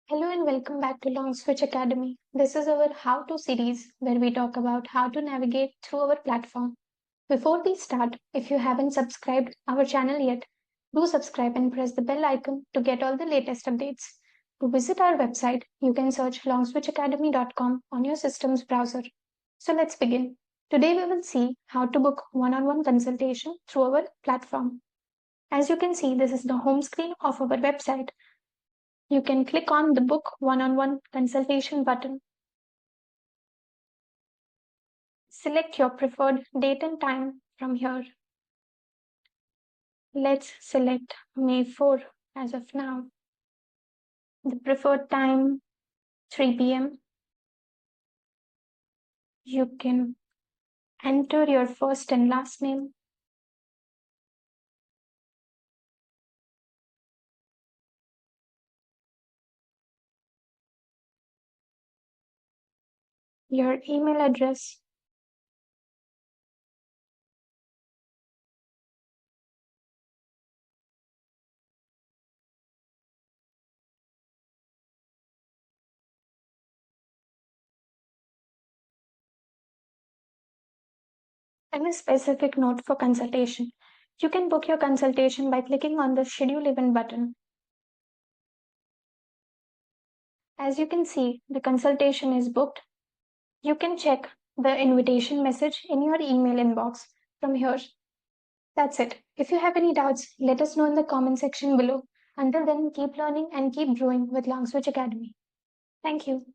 Hello and welcome back to Longswitch Academy. This is our How To series where we talk about how to navigate through our platform. Before we start, if you haven't subscribed our channel yet, do subscribe and press the bell icon to get all the latest updates. To visit our website, you can search longswitchacademy.com on your system's browser. So let's begin. Today we will see how to book one-on-one consultation through our platform. As you can see, this is the home screen of our website. You can click on the Book One-on-One Consultation button. Select your preferred date and time from here. Let's select May 4 as of now. The preferred time, 3 p.m. You can enter your first and last name. Your email address. And a specific note for consultation. You can book your consultation by clicking on the Schedule Event button. As you can see, the consultation is booked. You can check the invitation message in your email inbox from here. That's it. If you have any doubts, let us know in the comment section below. Until then, keep learning and keep growing with Longswitch Academy. Thank you.